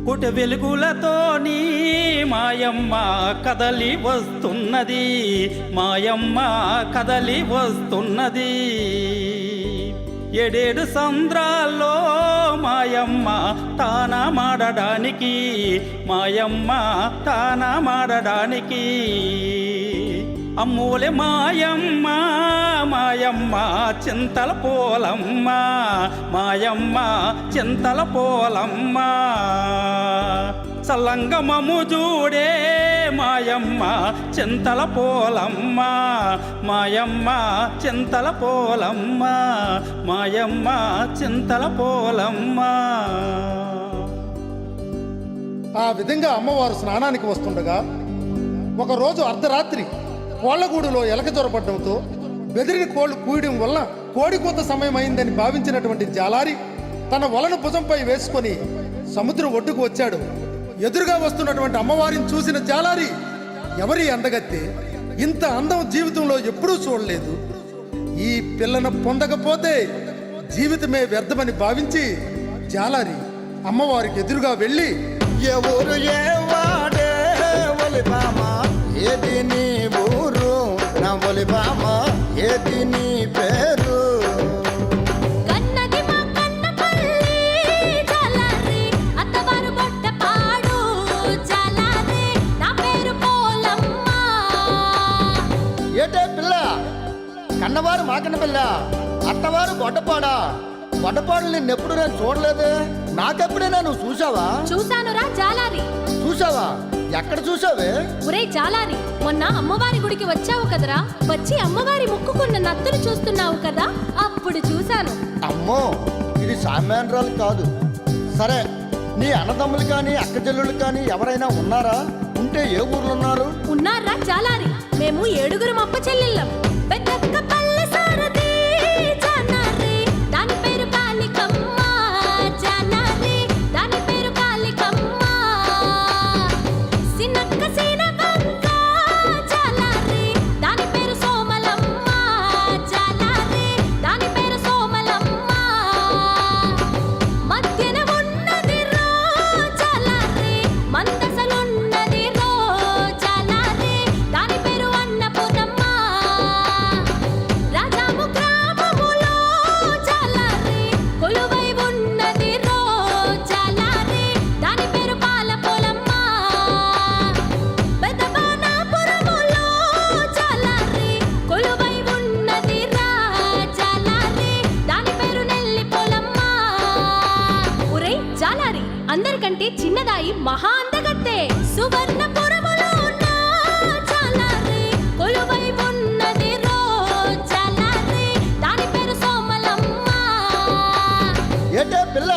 పుట వెలుగులతోని మాయమ్మ కదలి వస్తున్నది, మాయమ్మ కదలి వస్తున్నది. ఏడేడు సంద్రాల్లో మాయమ్మ తానమాడడానికి, మాయమ్మ తానమాడడానికి. అమ్మూలే మాయమ్మ మాయమ్మ చింతల పోలమ్మ, మాయమ్మ చింతల పోలమ్మ. సల్లంగమము చూడే మాయమ్మ చింతల పోలమ్మ, మాయమ్మ చింతల పోలమ్మ, మాయమ్మ చింతల పోలమ్మ. ఆ విధంగా అమ్మవారు స్నానానికి వస్తుండగా ఒకరోజు అర్ధరాత్రి కోళ్లగూడులో ఎలక జ్వరపడడంతో బెదిరిని కోళ్లు కూయడం వల్ల కోడికోత సమయం అయిందని భావించినటువంటి జాలారి తన వలను భుజంపై వేసుకొని సముద్రం ఒడ్డుకు వచ్చాడు. ఎదురుగా వస్తున్నటువంటి అమ్మవారిని చూసిన జాలారి, ఎవరి అందగత్తే, ఇంత అందం జీవితంలో ఎప్పుడూ చూడలేదు, ఈ పిల్లను పొందకపోతే జీవితమే వ్యర్థమని భావించి జాలారి అమ్మవారికి ఎదురుగా వెళ్ళి, ఎవరు ఏవాడే ఒలిబామా, ఏది నీ ఊరు, నా ఒలిబామా ఏది నీ పేరు? కన్నది మా కన్నపల్లి జాలారి, అత్తవారు బొట్టపాడు జాలారి, నా పేరు పోలమ్మ. ఏటే పిల్ల, కన్నవారు మా కన్న పిల్ల, అత్తవారు గొడ్డపాడా? గొడ్డపాడు నిన్నెప్పుడు నేను చూడలేదే, నాకెప్పుడైనా నువ్వు చూసావా? చూశానురా జాలారి. చూసావా? ఎక్కడ చూసావే? ఒరే జాలారి, మొన్న అమ్మవారి గుడికి వచ్చావు కదరా, వచ్చి అమ్మవారి ముక్కుకున్న నత్తులు చూస్తున్నావు కదా, అప్పుడు చూశాను. అమ్మో, ఇది సామాన్యురాలు కాదు. సరే, నీ అన్నదమ్ములు కానీ అక్కచెల్లులు కానీ ఎవరైనా ఉన్నారా? ఉంటే ఏ ఊర్లో ఉన్నారు? ఉన్నారా జాలారి, మేము 7గురం అప్ప చెల్లెళ్ళం. పెద్దక్క పల్లె సారథి జానారి, దాని పేరు కాళికమ్మ జానారి, దాని పేరు కాళికమ్మ. సినక్క సీనబంక జాలారి, దాని పేరు సోమలమ్మ జాలారి, దాని పేరు సోమలమ్మ. మధ్యన ఉన్నది రో జాలారి, మందసలున్నది రో జాలారి, దాని పేరు అన్నపూర్ణమ్మ. రాజాము గ్రామములో జాలారి, కొలువై ఉన్నది రో జాలారి, దాని పేరు పాలపోలమ్మ. పెదబాణాపురములో జాలారి, కొలువై ఉన్నది రా జాలారి, దాని పేరు నెల్లిపోలమ్మ. ఒరే జాలారి, అందరికంటే చిన్నదాయి మహా అందగత్తే. సువర్ణపురములో ఉన్న జాలారి, కొలువై ఉన్నది రో జాలారి, దాని పేరు సోమలమ్మ. ఏటే పిల్ల,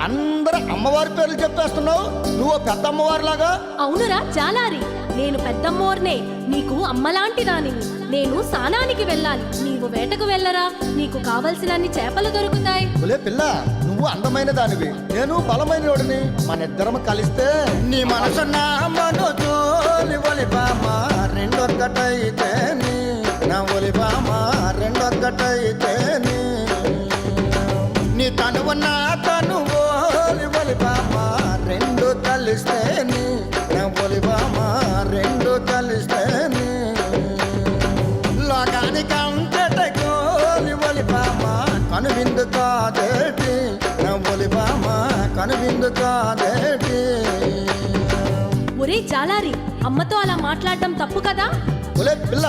అందరూ అమ్మవారి పేర్లు చెప్పేస్తున్నావు, నువ్వు పెద్ద అమ్మవారిలాగా. అవునురా జాలారి, నేను పెద్దమ్మోర్నే, నీకు అమ్మలాంటి దానిని. నేను స్నానానికి వెళ్ళాలి, నీవు వేటకు వెళ్ళరా, నీకు కావలసినన్ని చేపలు దొరుకుతాయి. ఒలే పిల్ల, నువ్వు అందమైన దానివి, నేను బలమైన వాడిని. మన ఇద్దరం కలిస్తే నీ మనసు నా మనోజోలి ఒలిబామా రెండొక్కటైతేని, నా ఒలిబామా రెండొక్కటైతేని. నీ తనువు నా తనువు ఒలిబామా రెండు కలిస్తేని, నా ఒలిబామా రెండు కలిస్తేని. లోకానికి అంతటకు ఒలిబామా కనువిందు కాదేటి, నా ఒలిబామా కనువిందు కాదేటి. ఒరే జాలారి, అమ్మతో అలా మాట్లాడడం తప్పు కదా. ఒలే పిల్ల,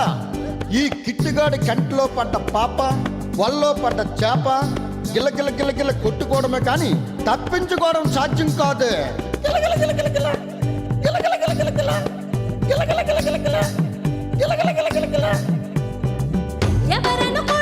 ఈ కిట్టుగాడి కంటిలో పడ్డ పాప, వల్లో పడ్డ చేప గిలగిల గిలగిల కొట్టుకోవడమే కానీ తప్పించుకోవడం సాధ్యం కాదు. గిలగిల గిలగిల గిల, గిలగిల గిలగిల గిల, గిలగిల గిలగిల గిల, గిలగిల గిలగిల గిల. ఎవరనుకో